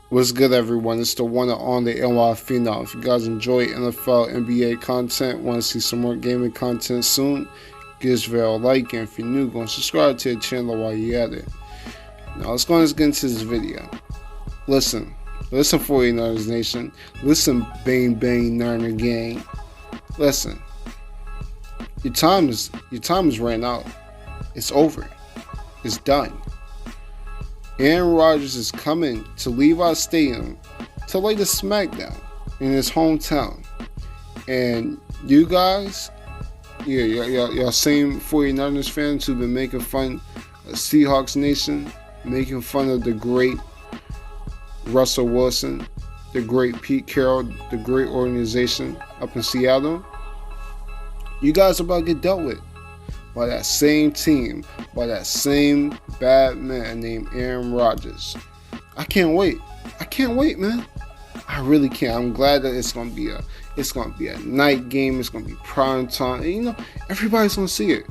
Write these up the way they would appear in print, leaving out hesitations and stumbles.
What's good, everyone? It's the one and only NY Phenom. If you guys enjoy NFL, NBA content, want to see some more gaming content soon, give this video a like, and if you're new, go and subscribe to the channel while you're at it. Now, let's go and get into this video. Listen 49ers Nation. Listen, Bang Bang Niner Gang. Listen, your time is ran out. It's over. It's done. Aaron Rodgers is coming to Levi Stadium to lay the smackdown in his hometown. And you guys, y'all same 49ers fans who've been making fun of Seahawks Nation, making fun of the great Russell Wilson, the great Pete Carroll, the great organization up in Seattle, you guys are about to get dealt with by that same team, by that same bad man named Aaron Rodgers. I can't wait, man. I really can't. I'm glad that it's gonna be a night game. It's gonna be prime time. And, everybody's gonna see it.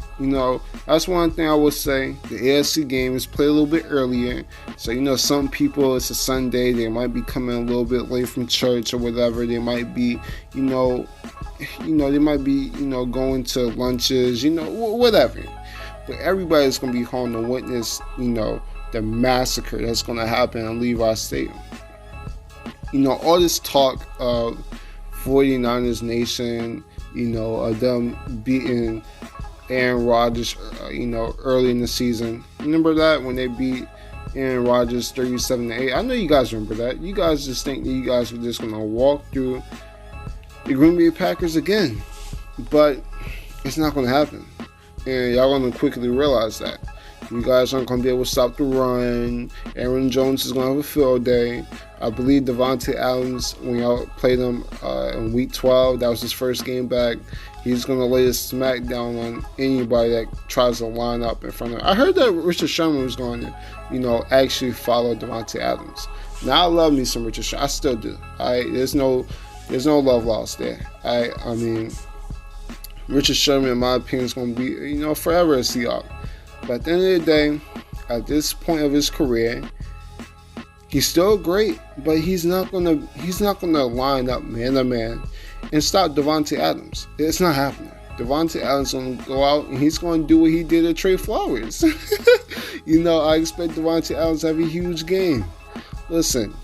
That's one thing I would say. The AFC game is played a little bit earlier, so some people, it's a Sunday, they might be coming a little bit late from church or whatever. They might be, they might be, going to lunches, whatever. But everybody's gonna be home to witness, the massacre that's gonna happen in Levi Stadium. All this talk of 49ers Nation, of them beating Aaron Rodgers, early in the season. Remember that when they beat Aaron Rodgers 37-8? I know you guys remember that. You guys just think that you guys were just gonna walk through the Green Bay Packers again, but it's not gonna happen, and y'all gonna quickly realize that. You guys aren't going to be able to stop the run. Aaron Jones is going to have a field day. I believe Devontae Adams, when y'all played him in Week 12, that was his first game back. He's going to lay a smackdown on anybody that tries to line up in front of him. I heard that Richard Sherman was going to, actually follow Devontae Adams. Now, I love me some Richard Sherman. I still do. There's no love lost there. I mean, Richard Sherman, in my opinion, is going to be, forever a Seahawk. But at the end of the day, at this point of his career, he's still great, but he's not gonna line up man to man and stop Devontae Adams. It's not happening. Devontae Adams is gonna go out and he's gonna do what he did to Trey Flowers. I expect Devontae Adams to have a huge game. Listen,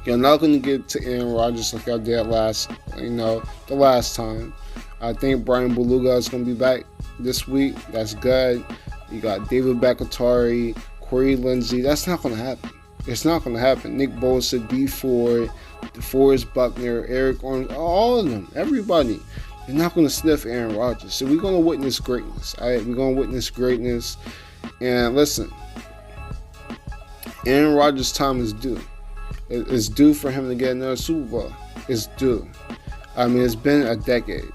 you're not gonna get to Aaron Rodgers like I did the last time. I think Brian Beluga is gonna be back this week. That's good. You got David Bakhtiari, Corey Lindsey. That's not going to happen. It's not going to happen. Nick Bosa, D Ford, DeForest Buckner, Eric Orange, all of them, everybody. They're not going to sniff Aaron Rodgers. So we're going to witness greatness. All right, we're going to witness greatness. And listen, Aaron Rodgers' time is due. It's due for him to get another Super Bowl. It's due. I mean, it's been a decade.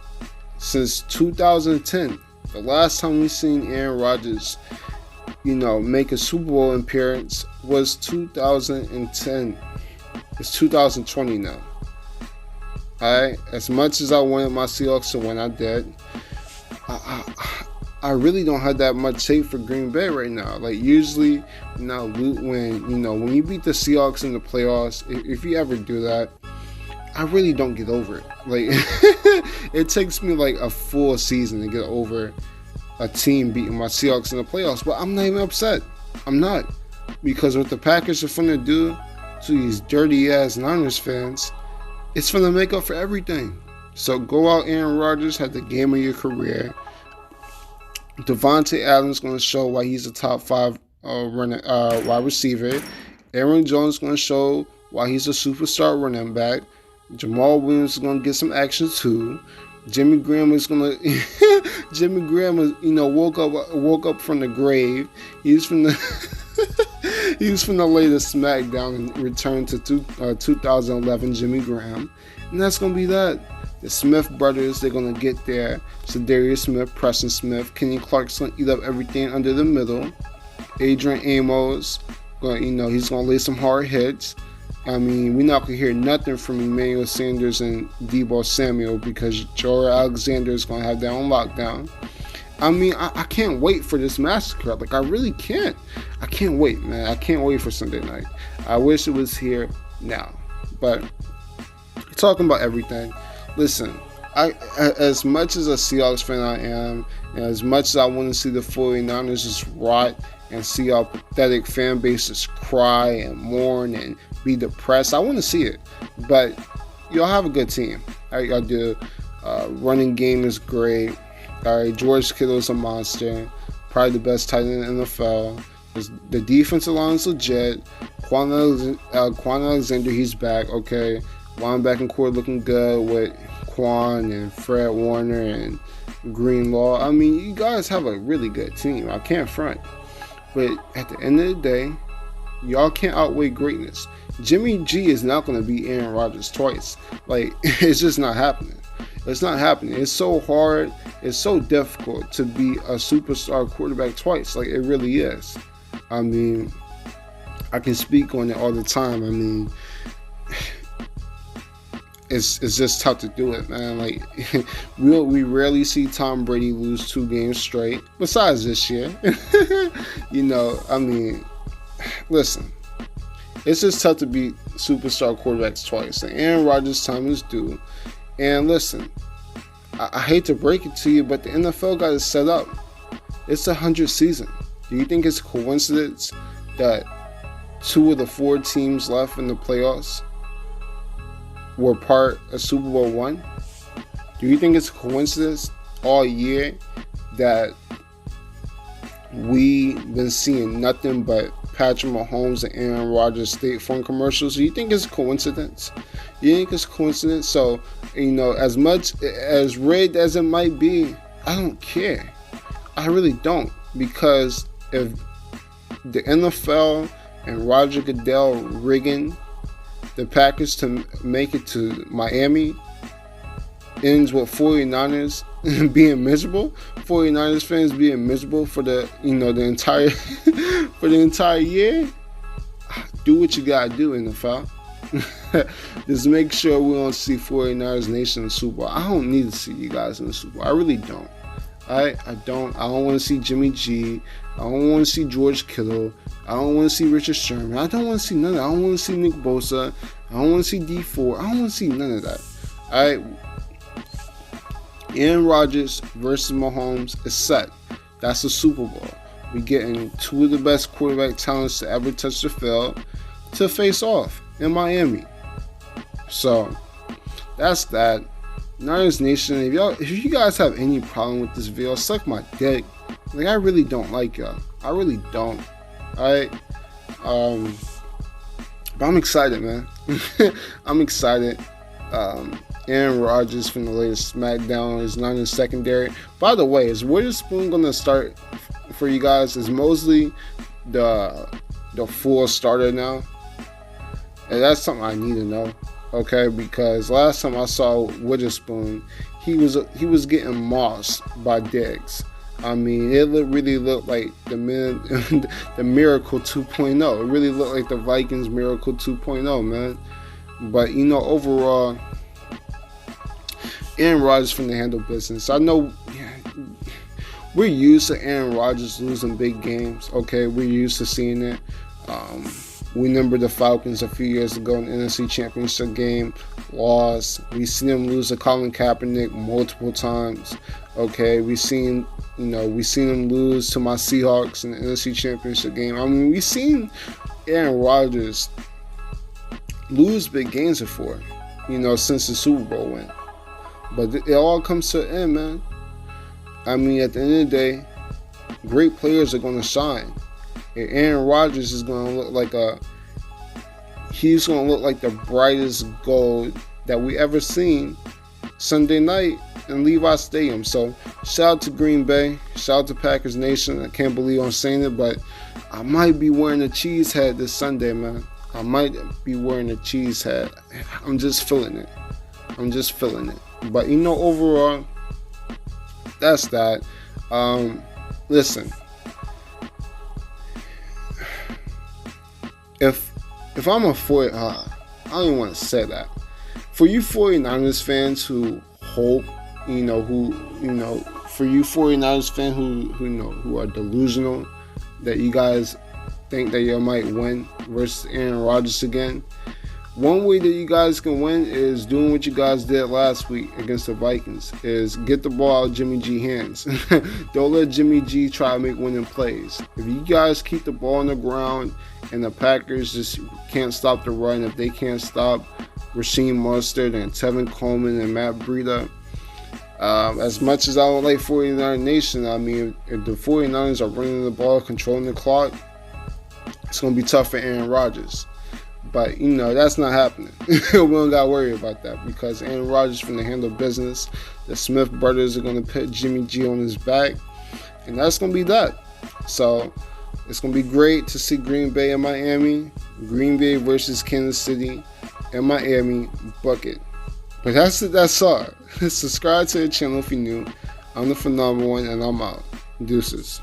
Since 2010. The last time we seen Aaron Rodgers, make a Super Bowl appearance was 2010. It's 2020 now. Alright? As much as I wanted my Seahawks to win, I did. I really don't have that much hate for Green Bay right now. Like, usually, when you beat the Seahawks in the playoffs, if you ever do that, I really don't get over it. Like, it takes me like a full season to get over a team beating my Seahawks in the playoffs, but I'm not even upset. I'm not. Because what the Packers are finna do to these dirty ass Niners fans, it's finna make up for everything. So go out, Aaron Rodgers, have the game of your career. Devontae Adams gonna show why he's a top 5 wide receiver. Aaron Jones gonna show why he's a superstar running back. Jamal Williams is gonna get some action too. Jimmy Graham is gonna woke up from the grave. He's from the lay the smack down and return to 2011 Jimmy Graham. And that's gonna be that. The Smith brothers, they're gonna get there. Darius Smith, Preston Smith, Kenny Clark's gonna eat up everything under the middle. Adrian Amos, he's gonna lay some hard hits. I mean, we're not going to hear nothing from Emmanuel Sanders and Deebo Samuel because Joe Alexander is going to have that on lockdown. I mean, I can't wait for this massacre. Like, I really can't. I can't wait, man. I can't wait for Sunday night. I wish it was here now. But talking about everything, listen, as much as a Seahawks fan I am, and as much as I want to see the 49ers just rot and see our pathetic fan bases cry and mourn and be depressed, I want to see it. But y'all have a good team. Y'all do. Running game is great. All right, George Kittle's a monster, probably the best tight end in the NFL. The defensive line is legit. Quan Alexander, he's back. Okay, linebacking core looking good with Quan and Fred Warner and Greenlaw. I mean, you guys have a really good team. I can't front. But at the end of the day, y'all can't outweigh greatness. Jimmy G is not going to beat Aaron Rodgers twice. Like, it's just not happening. It's not happening. It's so hard. It's so difficult to be a superstar quarterback twice. Like, it really is. I mean, I can speak on it all the time. I mean, it's just tough to do it, man. Like, we rarely see Tom Brady lose 2 games straight, besides this year. You know, I mean, listen, it's just tough to beat superstar quarterbacks twice. And Aaron Rodgers' time is due. And listen, I hate to break it to you, but the NFL got it set up. It's the 100th season. Do you think it's a coincidence that 2 of the 4 teams left in the playoffs were part of Super Bowl 1? Do you think it's a coincidence all year that we've been seeing nothing but Patrick Mahomes and Aaron Rodgers State Farm commercials? Do you think it's a coincidence? You think it's a coincidence? So, you know, as much as rigged as it might be, I don't care. I really don't. Because if the NFL and Roger Goodell rigging the Packers to make it to Miami ends with 49ers being miserable, 49ers fans being miserable for the entire for the entire year, do what you gotta do, NFL. Just make sure we don't see 49ers Nation in the Super Bowl. I don't need to see you guys in the Super Bowl. I really don't. I don't want to see Jimmy G. I don't want to see George Kittle. I don't want to see Richard Sherman. I don't want to see none of that. I don't want to see Nick Bosa. I don't want to see D4. I don't want to see none of that. Alright. Aaron Rodgers versus Mahomes is set. That's the Super Bowl. We're getting 2 of the best quarterback talents to ever touch the field to face off in Miami. So that's that. Niners Nation, if you guys have any problem with this video, suck my dick. Like, I really don't like y'all. I really don't. Alright? But I'm excited, man. I'm excited. Aaron Rodgers from the latest SmackDown is not in the secondary. By the way, is Witherspoon going to start for you guys? Is Mosley the full starter now? And that's something I need to know. Okay, because last time I saw Witherspoon, he was getting mossed by Diggs. I mean, it really looked like the Miracle 2.0. It really looked like the Vikings Miracle 2.0, man. But, you know, overall, Aaron Rodgers from the handle business. I know we're used to Aaron Rodgers losing big games. Okay, we're used to seeing it. We remember the Falcons a few years ago in the NFC Championship game, lost. We seen them lose to Colin Kaepernick multiple times. Okay, we seen them lose to my Seahawks in the NFC Championship game. I mean, we seen Aaron Rodgers lose big games before, since the Super Bowl win. But it all comes to an end, man. I mean, at the end of the day, great players are going to shine. And Aaron Rodgers is going to look like the brightest gold that we ever seen Sunday night in Levi Stadium. So shout out to Green Bay, shout out to Packers Nation. I can't believe I'm saying it, but I might be wearing a cheese hat this Sunday, man. I might be wearing a cheese hat. I'm just feeling it. But overall, that's that. Listen. If I'm a 40, I don't even want to say that. For you 49ers fans who hope, for you 49ers fans who are delusional that you guys think that you might win versus Aaron Rodgers again, one way that you guys can win is doing what you guys did last week against the Vikings, is get the ball out of Jimmy G hands. Don't let Jimmy G try to make winning plays. If you guys keep the ball on the ground and the Packers just can't stop the run, if they can't stop Rasheem Mostert and Tevin Coleman and Matt Breida, as much as I would like 49er Nation, I mean, if the 49ers are running the ball, controlling the clock, it's going to be tough for Aaron Rodgers. But, that's not happening. We don't got to worry about that because Aaron Rodgers is going to handle business. The Smith brothers are going to put Jimmy G on his back. And that's going to be that. So, it's going to be great to see Green Bay and Miami. Green Bay versus Kansas City and Miami bucket. But that's all. Subscribe to the channel if you're new. I'm the Phenomenal One, and I'm out. Deuces.